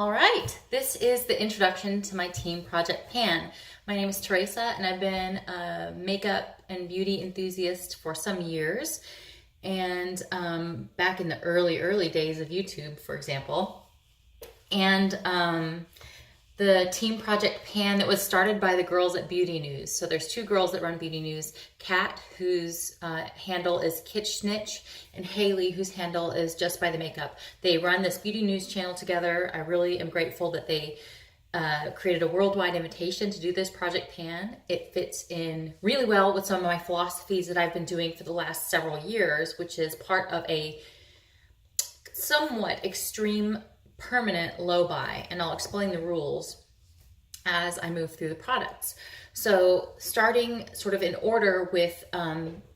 All right, this is the introduction to my Team Project Pan. My name is Teresa, and I've been a makeup and beauty enthusiast for some years. And back in the early days of YouTube, for example. And the Team Project Pan that was started by the girls at Beauty News. So there's two girls that run Beauty News, Kat, whose handle is Kitsch Snitch, and Haley, whose handle is Just by the Makeup. They run this Beauty News channel together. I really am grateful that they created a worldwide invitation to do this Project Pan. It fits in really well with some of my philosophies that I've been doing for the last several years, which is part of a somewhat extreme permanent low buy, and I'll explain the rules as I move through the products. So starting sort of in order with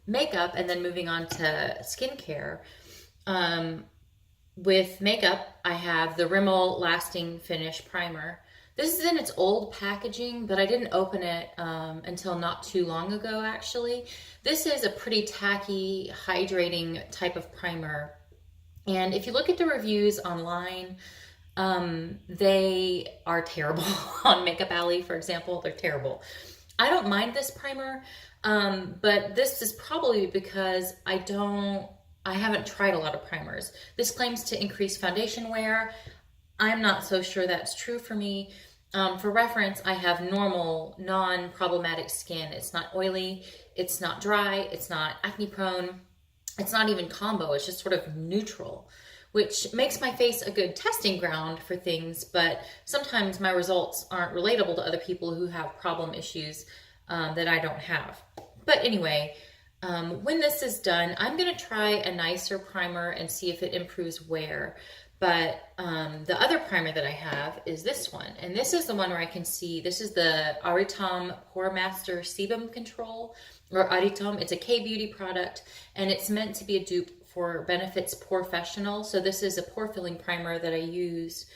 makeup and then moving on to skincare. With makeup, I have the Rimmel Lasting Finish Primer. This is in its old packaging, but I didn't open it until not too long ago, actually. This is a pretty tacky, hydrating type of primer. And if you look at the reviews online, they are terrible. On Makeup Alley, for example, they're terrible. I don't mind this primer, but this is probably because I haven't tried a lot of primers. This claims to increase foundation wear. I'm not so sure that's true for me. For reference, I have normal, non-problematic skin. It's not oily, it's not dry, it's not acne prone. It's not even combo, it's just sort of neutral, which makes my face a good testing ground for things, but sometimes my results aren't relatable to other people who have problem issues that I don't have. But anyway, when this is done, I'm gonna try a nicer primer and see if it improves wear. But the other primer that I have is this one. And this is the one where I can see, this is the Aritom Pore Master Sebum Control, or Aritom. It's a K-beauty product, and it's meant to be a dupe for Benefit's Porefessional. So this is a pore filling primer that I use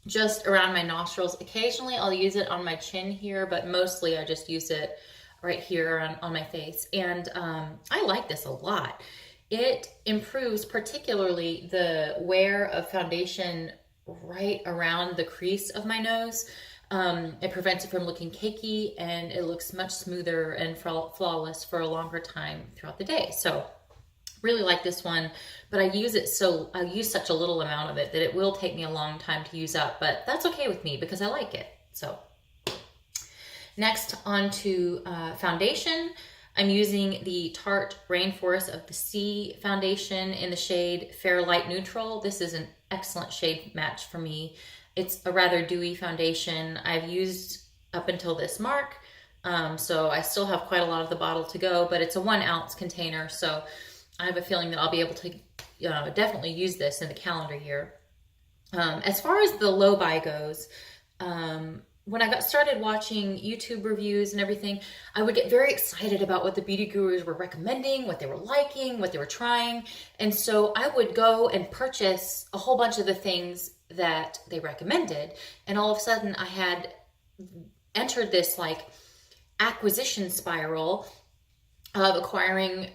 just around my nostrils. Occasionally I'll use it on my chin here, but mostly I just use it right here on my face. And I like this a lot. It improves particularly the wear of foundation right around the crease of my nose. It prevents it from looking cakey, and it looks much smoother and flawless for a longer time throughout the day. So really like this one, but I use such a little amount of it that it will take me a long time to use up, but that's okay with me because I like it. So next on to foundation. I'm using the Tarte Rainforest of the Sea foundation in the shade Fair Light Neutral. This is an excellent shade match for me. It's a rather dewy foundation I've used up until this mark. So I still have quite a lot of the bottle to go, but it's a 1 ounce container. So I have a feeling that I'll be able to definitely use this in the calendar year. As far as the low buy goes, when I got started watching YouTube reviews and everything, I would get very excited about what the beauty gurus were recommending, what they were liking, what they were trying. And so I would go and purchase a whole bunch of the things that they recommended. And all of a sudden I had entered this like acquisition spiral of acquiring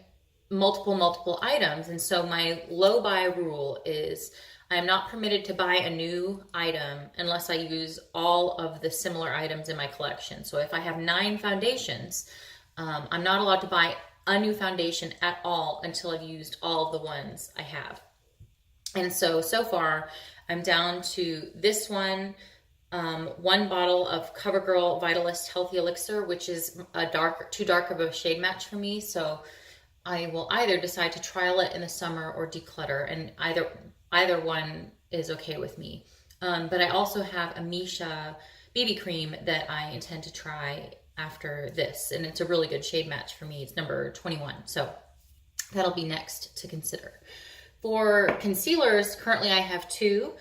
multiple items. And so my low buy rule is I am not permitted to buy a new item unless I use all of the similar items in my collection. So if I have 9 foundations, I'm not allowed to buy a new foundation at all until I've used all of the ones I have. And so far, I'm down to this one, 1 bottle of CoverGirl Vitalist Healthy Elixir, which is too dark of a shade match for me. So I will either decide to trial it in the summer or declutter, and either one is okay with me. But I also have a Misha BB cream that I intend to try after this, and it's a really good shade match for me. It's number 21, so that'll be next to consider. For concealers, currently I have 2.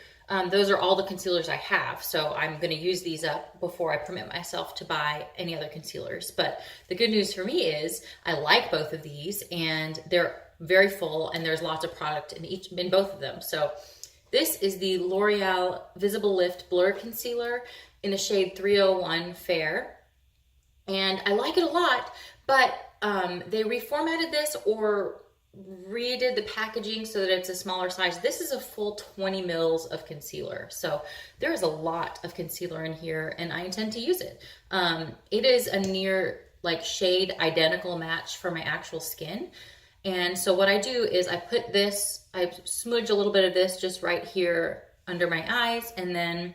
Those are all the concealers I have, so I'm going to use these up before I permit myself to buy any other concealers. But the good news for me is I like both of these, and they're very full, and there's lots of product in both of them. So this is the L'Oreal Visible Lift Blur Concealer in the shade 301 Fair, and I like it a lot, but they reformatted this or redid the packaging so that it's a smaller size. This is a full 20 mils of concealer. So there is a lot of concealer in here and I intend to use it. It is a near like shade identical match for my actual skin. And so what I do is I put this, I smudge a little bit of this just right here under my eyes, and then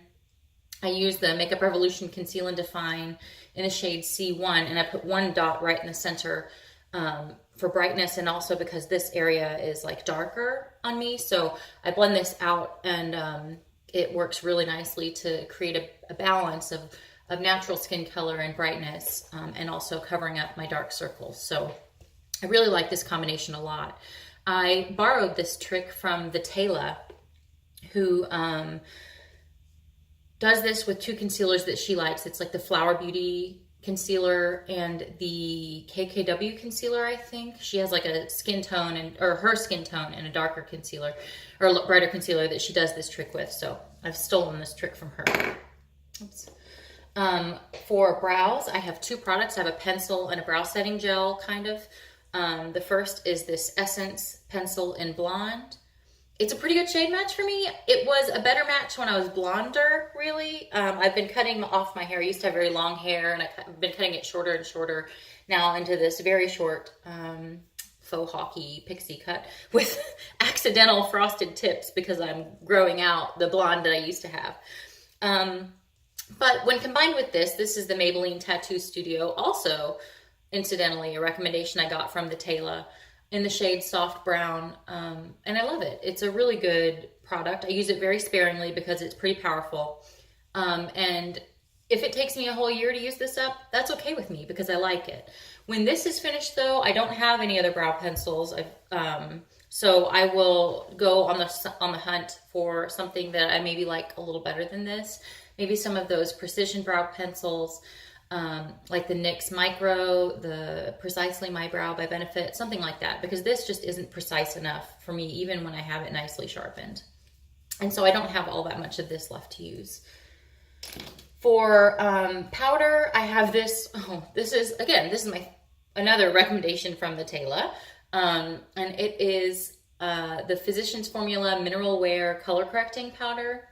I use the Makeup Revolution Conceal and Define in the shade C1, and I put one dot right in the center for brightness, and also because this area is like darker on me. So I blend this out, and it works really nicely to create a balance of natural skin color and brightness, and also covering up my dark circles. So I really like this combination a lot. I borrowed this trick from the TATI, who does this with two concealers that she likes. It's like the Flower Beauty concealer and the KKW concealer, I think. She has like a skin tone, or her skin tone, and a darker concealer, or brighter concealer that she does this trick with. So I've stolen this trick from her. Oops. For brows, I have two products. I have a pencil and a brow setting gel, kind of. The first is this Essence Pencil in Blonde. It's a pretty good shade match for me. It was a better match when I was blonder, really. I've been cutting off my hair. I used to have very long hair, and I've been cutting it shorter and shorter now into this very short faux hockey pixie cut with accidental frosted tips because I'm growing out the blonde that I used to have. But when combined with this is the Maybelline Tattoo Studio, also incidentally a recommendation I got from the TATI, in the shade Soft Brown, and I love it. It's a really good product. I use it very sparingly because it's pretty powerful. And if it takes me a whole year to use this up, that's okay with me because I like it. When this is finished though, I don't have any other brow pencils. So I will go on the hunt for something that I maybe like a little better than this. Maybe some of those precision brow pencils, like the NYX Micro, the Precisely My Brow by Benefit, something like that, because this just isn't precise enough for me, even when I have it nicely sharpened. And so I don't have all that much of this left to use. For powder, I have this. This is another recommendation from the TATI, and it is the Physicians Formula Mineral Wear Color Correcting Powder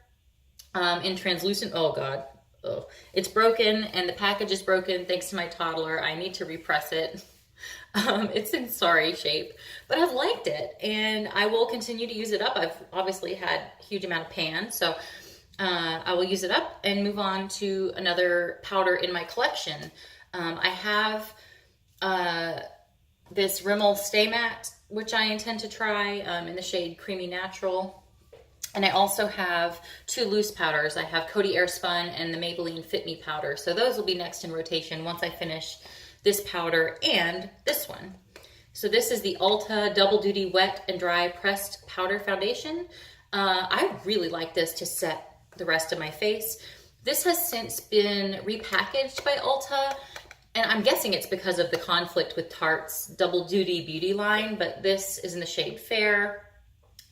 in translucent. Oh God. Oh, it's broken, and the package is broken thanks to my toddler. I need to repress it. It's in sorry shape, but I've liked it, and I will continue to use it up. I've obviously had a huge amount of pan, so I will use it up and move on to another powder in my collection. I have this Rimmel Stay Matte, which I intend to try in the shade Creamy Natural. And I also have two loose powders. I have Coty Airspun and the Maybelline Fit Me powder. So those will be next in rotation once I finish this powder and this one. So this is the Ulta Double Duty Wet and Dry Pressed Powder Foundation. I really like this to set the rest of my face. This has since been repackaged by Ulta, and I'm guessing it's because of the conflict with Tarte's Double Duty Beauty line, but this is in the shade Fair.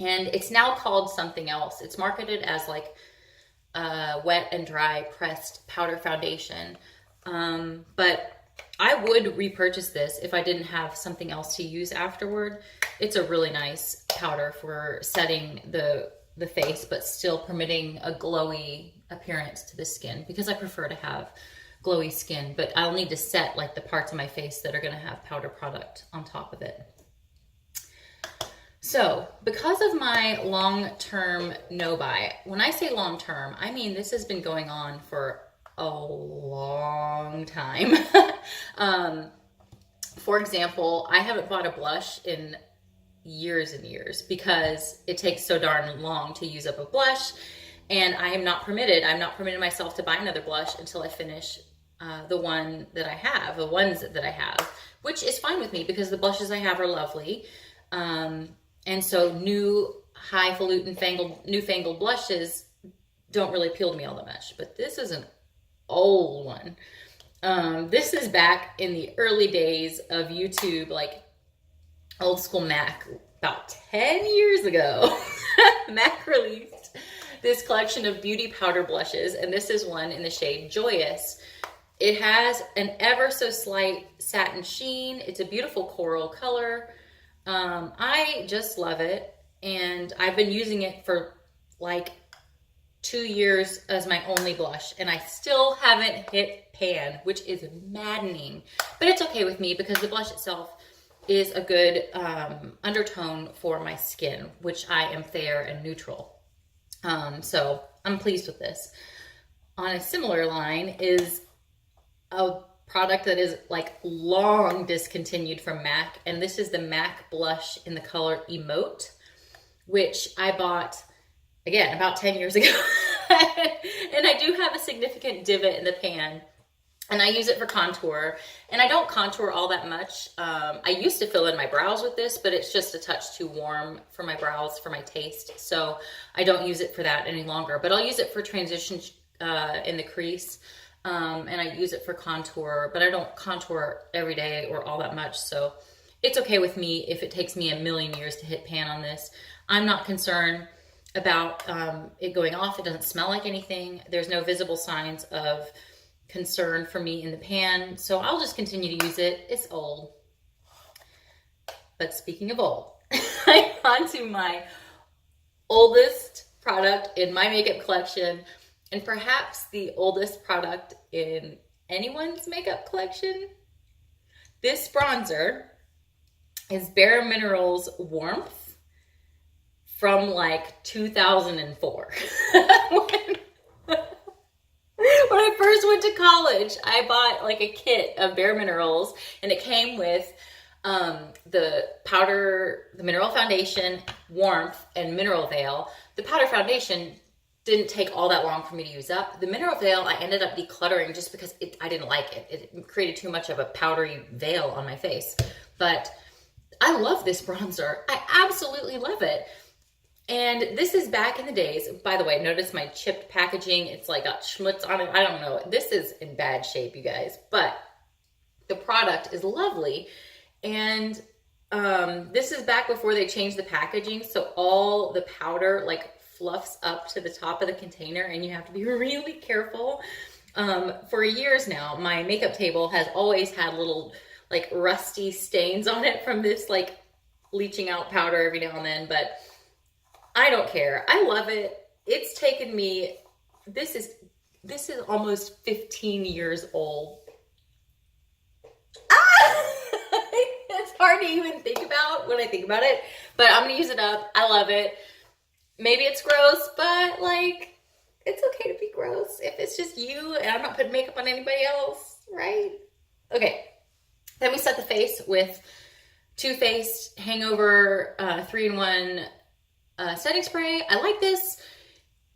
And it's now called something else. It's marketed as like wet and dry pressed powder foundation. But I would repurchase this if I didn't have something else to use afterward. It's a really nice powder for setting the face, but still permitting a glowy appearance to the skin, because I prefer to have glowy skin, but I'll need to set like the parts of my face that are gonna have powder product on top of it. So because of my long-term no-buy, when I say long-term, I mean this has been going on for a long time. For example, I haven't bought a blush in years and years because it takes so darn long to use up a blush, and I'm not permitted myself to buy another blush until I finish the ones that I have, which is fine with me because the blushes I have are lovely. And so new highfalutin newfangled blushes don't really appeal to me all that much. But this is an old one. This is back in the early days of YouTube, like old school Mac, about 10 years ago. Mac released this collection of beauty powder blushes, and this is one in the shade Joyous. It has an ever so slight satin sheen. It's a beautiful coral color. I just love it, and I've been using it for like 2 years as my only blush, and I still haven't hit pan, which is maddening. But it's okay with me because the blush itself is a good undertone for my skin, which I am fair and neutral. So I'm pleased with this. On a similar line is a product that is like long discontinued from MAC, and this is the MAC blush in the color Emote, which I bought, again, about 10 years ago. And I do have a significant divot in the pan, and I use it for contour, and I don't contour all that much. I used to fill in my brows with this, but it's just a touch too warm for my brows, for my taste, so I don't use it for that any longer. But I'll use it for transition in the crease, and I use it for contour, but I don't contour every day or all that much, so it's okay with me if it takes me a million years to hit pan on this. I'm not concerned about it going off. It doesn't smell like anything. There's no visible signs of concern for me in the pan, so I'll just continue to use it. It's old. But speaking of old, I'm on to my oldest product in my makeup collection, and perhaps the oldest product in anyone's makeup collection. This bronzer is Bare Minerals Warmth from like 2004. When I first went to college, I bought like a kit of Bare Minerals, and it came with the powder, the mineral foundation, warmth, and mineral veil. The powder foundation didn't take all that long for me to use up. The mineral veil I ended up decluttering just because I didn't like it. It created too much of a powdery veil on my face. But I love this bronzer. I absolutely love it. And this is back in the days. By the way, notice my chipped packaging. It's like got schmutz on it. I don't know. This is in bad shape, you guys. But the product is lovely. And this is back before they changed the packaging. So all the powder like fluffs up to the top of the container, and you have to be really careful. For years now, my makeup table has always had little like rusty stains on it from this like leaching out powder every now and then. But I don't care. I love it. It's taken me, this is almost 15 years old. It's hard to even think about when I think about it, but I'm gonna use it up. I love it. Maybe it's gross, but like, it's okay to be gross if it's just you and I'm not putting makeup on anybody else, right? Okay, then we set the face with Too Faced Hangover 3-in-1 setting spray. I like this,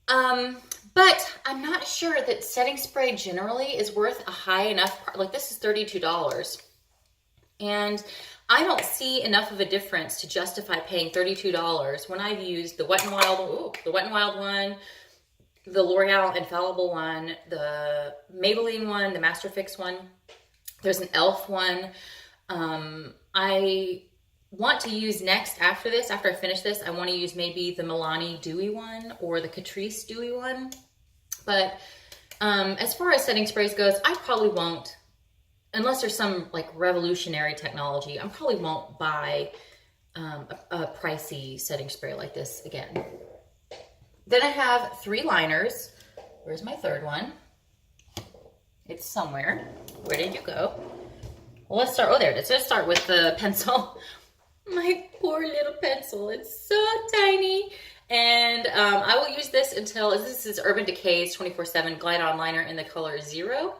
but I'm not sure that setting spray generally is worth a high enough, like this is $32. And I don't see enough of a difference to justify paying $32 when I've used the Wet n Wild one, the L'Oreal Infallible one, the Maybelline one, the Master Fix one. There's an e.l.f. one. I want to use next after this, after I finish this, I want to use maybe the Milani Dewy one or the Catrice Dewy one. But as far as setting sprays goes, I probably won't, unless there's some like revolutionary technology, I probably won't buy a pricey setting spray like this again. Then I have 3 liners. Where's my third one? It's somewhere. Where did you go? Well, let's start, oh, there it is. Let's start with the pencil. My poor little pencil. It's so tiny. And I will use this until, this is Urban Decay's 24/7 Glide On Liner in the color 0.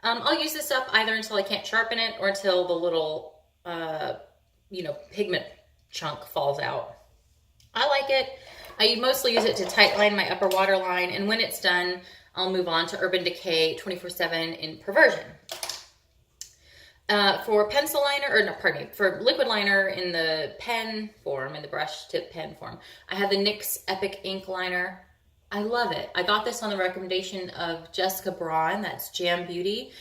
I'll use this up either until I can't sharpen it or until the little, pigment chunk falls out. I like it. I mostly use it to tightline my upper waterline, and when it's done, I'll move on to Urban Decay 24/7 in Perversion. For pencil liner, or no, pardon me, for liquid liner in the pen form, in the brush tip pen form, I have the NYX Epic Ink Liner. I love it. I got this on the recommendation of Jessica Braun, that's Jam Beauty.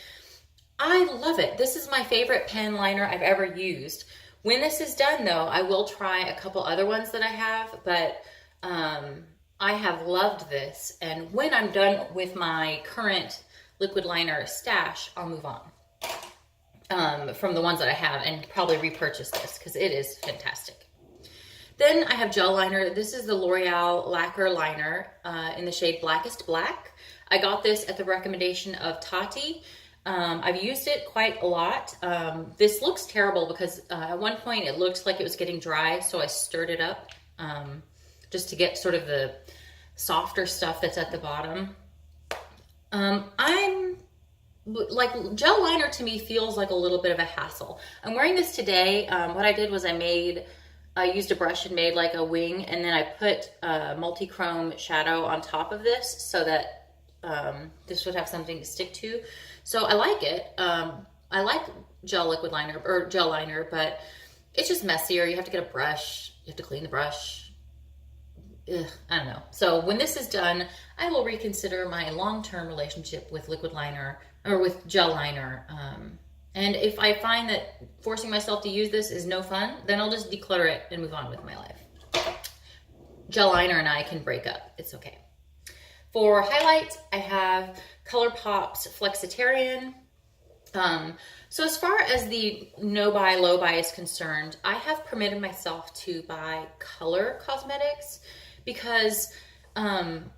I love it. This is my favorite pen liner I've ever used. When this is done though, I will try a couple other ones that I have, but I have loved this. And when I'm done with my current liquid liner stash, I'll move on. from the ones that I have, and probably repurchase this because it is fantastic. Then I have gel liner. This is the L'Oreal Lacquer Liner in the shade Blackest Black. I got this at the recommendation of Tati. I've used it quite a lot. This looks terrible because at one point it looked like it was getting dry, so I stirred it up just to get sort of the softer stuff that's at the bottom. I'm like, gel liner to me feels like a little bit of a hassle. I'm wearing this today. What I did was I used a brush and made like a wing, and then I put multi-chrome shadow on top of this so that this would have something to stick to. So I like it. I like gel liquid liner or gel liner, but it's just messier. You have to get a brush. You have to clean the brush. Ugh, I don't know. So when this is done, I will reconsider my long-term relationship with liquid liner or with gel liner. And if I find that forcing myself to use this is no fun, then I'll just declutter it and move on with my life. Gel liner and I can break up. It's okay. For highlight, I have ColourPop's Flexitarian. So as far as the no buy, low buy is concerned, I have permitted myself to buy color cosmetics because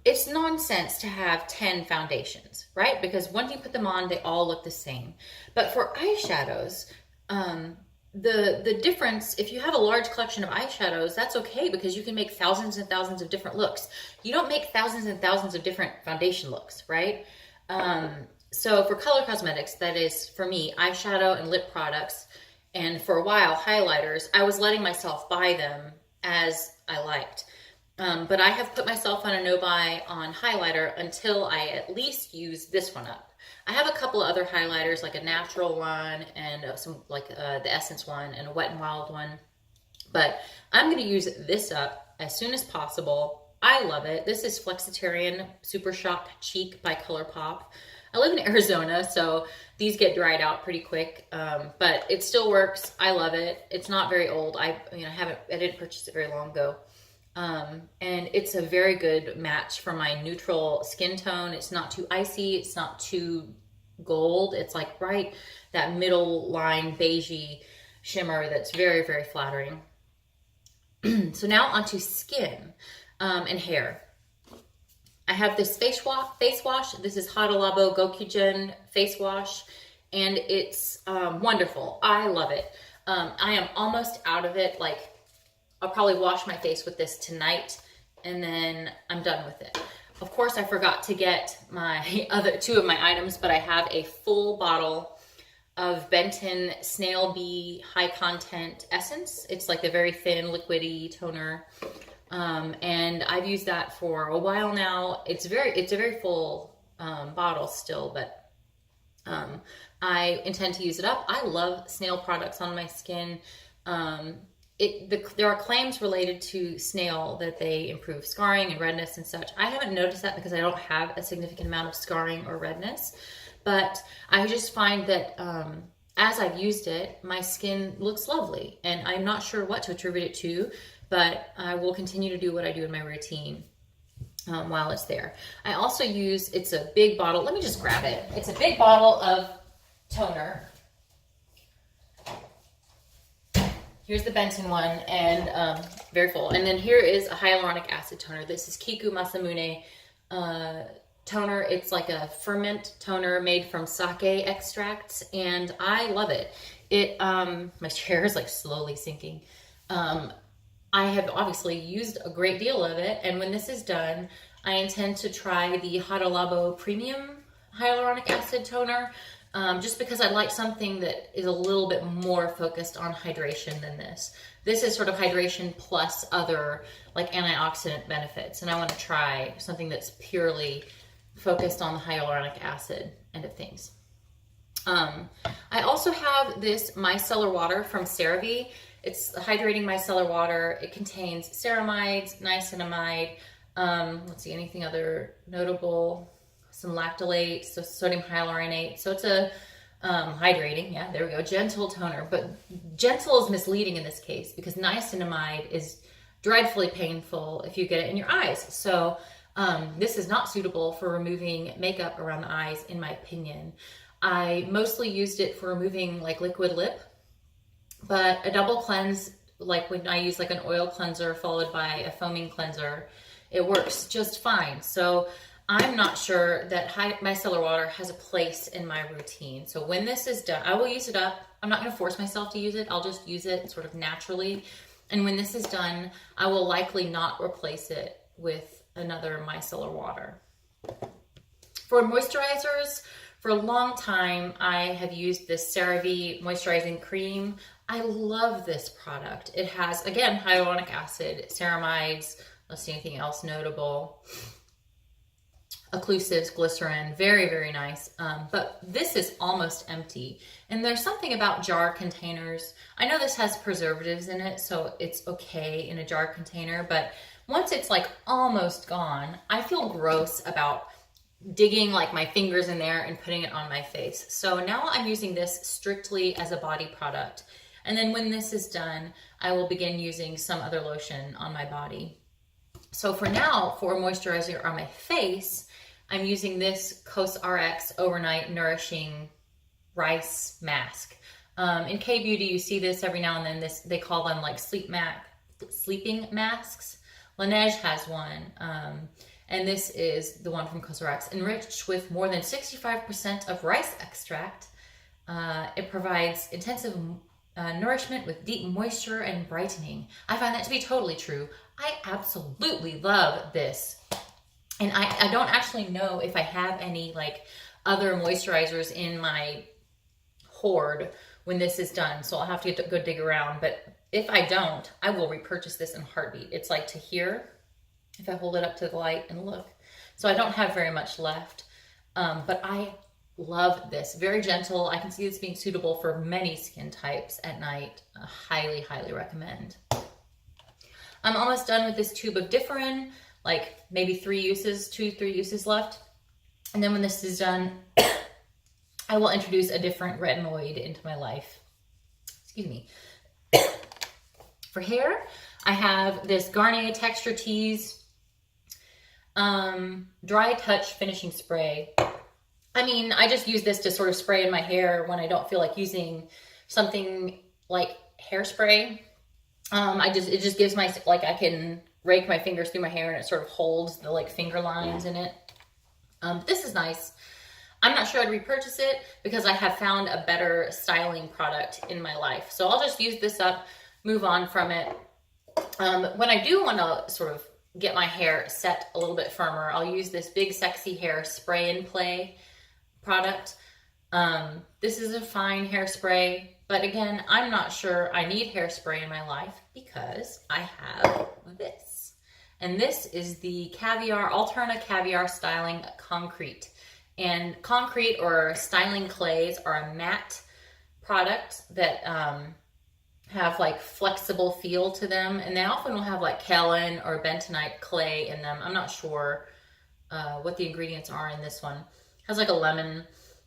it's nonsense to have 10 foundations, right? Because when you put them on, they all look the same. But for eyeshadows, the difference, if you have a large collection of eyeshadows, that's okay because you can make thousands and thousands of different looks. You don't make thousands and thousands of different foundation looks, right? So for color cosmetics, that is for me, eyeshadow and lip products, and for a while, highlighters, I was letting myself buy them as I liked. But I have put myself on a no-buy on highlighter until I at least use this one up. I have a couple of other highlighters, like a natural one and some like the Essence one and a Wet n Wild one. But I'm going to use this up as soon as possible. I love it. This is Flexitarian Super Shock Cheek by ColourPop. I live in Arizona, so these get dried out pretty quick, but it still works. I love it. It's not very old. I didn't purchase it very long ago. And it's a very good match for my neutral skin tone. It's not too icy. It's not too gold. It's like right that middle line beigey shimmer that's very, very flattering. So now onto skin and hair. I have this face wash. This is Hada Labo Gokyugen face wash, and it's wonderful. I love it. I am almost out of it. Like, I'll probably wash my face with this tonight, and then I'm done with it. Of course, I forgot to get my other two of my items, but I have a full bottle of Benton Snail Bee High Content Essence. It's like a very thin, liquidy toner. And I've used that for a while now. It's a very full bottle still, but I intend to use it up. I love snail products on my skin. There are claims related to snail that they improve scarring and redness and such. I haven't noticed that because I don't have a significant amount of scarring or redness, but I just find that as I've used it, my skin looks lovely, and I'm not sure what to attribute it to, but I will continue to do what I do in my routine while it's there. I also use, it's a big bottle. Let me just grab it. It's a big bottle of toner. Here's the Benton one, and very full. And then here is a hyaluronic acid toner. This is Kiku Masamune toner. It's like a ferment toner made from sake extracts, and I love it. My chair is like slowly sinking. I have obviously used a great deal of it, and when this is done, I intend to try the Hada Labo Premium Hyaluronic Acid Toner, just because I like something that is a little bit more focused on hydration than this. This is sort of hydration plus other like antioxidant benefits, and I want to try something that's purely focused on the hyaluronic acid end of things. I also have this micellar water from CeraVe. It's hydrating micellar water. It contains ceramides, niacinamide, let's see, anything other notable, some lactylate, so sodium hyaluronate. So it's a hydrating, yeah, there we go, gentle toner. But gentle is misleading in this case because niacinamide is dreadfully painful if you get it in your eyes. So this is not suitable for removing makeup around the eyes, in my opinion. I mostly used it for removing like liquid lip, but a double cleanse, like when I use like an oil cleanser followed by a foaming cleanser, it works just fine. So I'm not sure that micellar water has a place in my routine. So when this is done, I will use it up. I'm not going to force myself to use it. I'll just use it sort of naturally. And when this is done, I will likely not replace it with another micellar water. For moisturizers, for a long time, I have used this CeraVe moisturizing cream. I love this product. It has, again, hyaluronic acid, ceramides, let's see anything else notable, occlusives, glycerin, very, very nice. But this is almost empty. And there's something about jar containers. I know this has preservatives in it, so it's okay in a jar container, but once it's like almost gone, I feel gross about digging like my fingers in there and putting it on my face. So now I'm using this strictly as a body product. And then when this is done, I will begin using some other lotion on my body. So for now, for a moisturizer on my face, I'm using this COSRX Overnight Nourishing Rice Mask. In K-Beauty, you see this every now and then. They call them like sleeping masks. Laneige has one. And this is the one from COSRX, enriched with more than 65% of rice extract. It provides intensive nourishment with deep moisture and brightening. I find that to be totally true. I absolutely love this. And I don't actually know if I have any like other moisturizers in my hoard when this is done. So I'll have to go dig around. But if I don't, I will repurchase this in a heartbeat. It's like to here, if I hold it up to the light and look. So I don't have very much left. But I love this. Very gentle. I can see this being suitable for many skin types at night. Highly, highly recommend. I'm almost done with this tube of Differin, like maybe 3 uses left. And then when this is done, I will introduce a different retinoid into my life. Excuse me. For hair, I have this Garnier Texture Tease Dry Touch Finishing Spray. I mean, I just use this to sort of spray in my hair when I don't feel like using something like hairspray. It just gives my, like, I can rake my fingers through my hair and it sort of holds the like finger lines in it. This is nice. I'm not sure I'd repurchase it because I have found a better styling product in my life. So I'll just use this up, move on from it. When I do want to sort of get my hair set a little bit firmer, I'll use this Big Sexy Hair Spray and Play product. This is a fine hairspray, but again, I'm not sure I need hairspray in my life because I have this. And this is the Alterna Caviar Styling Concrete. And concrete or styling clays are a matte product that have like flexible feel to them. And they often will have like kaolin or bentonite clay in them. I'm not sure what the ingredients are in this one. It has like a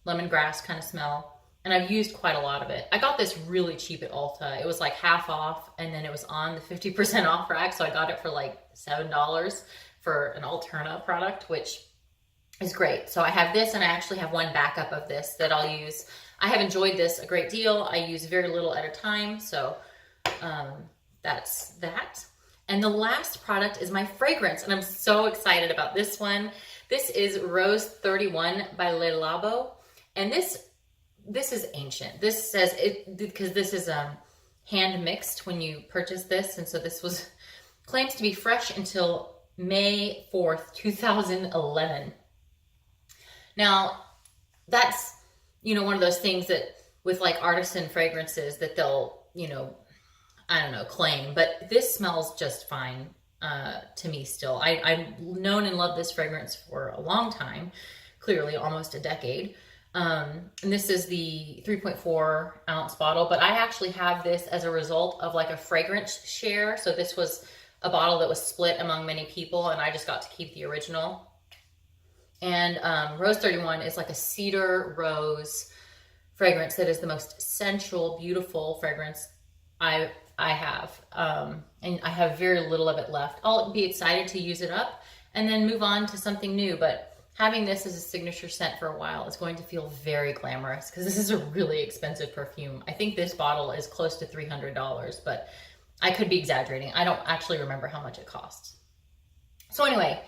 lemongrass kind of smell. And I've used quite a lot of it. I got this really cheap at Ulta. It was like half off, and then it was on the 50% off rack. So I got it for like $7 for an Alterna product, which is great. So I have this, and I actually have one backup of this that I'll use. I have enjoyed this a great deal. I use very little at a time. So that's that. And the last product is my fragrance, and I'm so excited about this one. This is Rose 31 by Le Labo. And this is ancient. This says it because this is hand mixed when you purchase this, and so this was claims to be fresh until May 4th, 2011. Now, that's, one of those things that with like artisan fragrances that they'll, I don't know, claim, but this smells just fine to me still. I've known and loved this fragrance for a long time, clearly almost a decade. And this is the 3.4 ounce bottle, but I actually have this as a result of like a fragrance share. So this was a bottle that was split among many people, and I just got to keep the original. And Rose 31 is like a cedar rose fragrance that is the most sensual, beautiful fragrance I have. And I have very little of it left. I'll be excited to use it up and then move on to something new, but having this as a signature scent for a while is going to feel very glamorous because this is a really expensive perfume. I think this bottle is close to $300, but I could be exaggerating. I don't actually remember how much it costs. So anyway,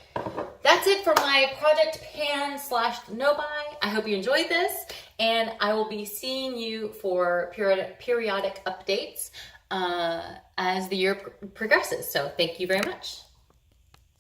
that's it for my Project Pan / no buy. I hope you enjoyed this, and I will be seeing you for periodic updates as the year progresses. So thank you very much.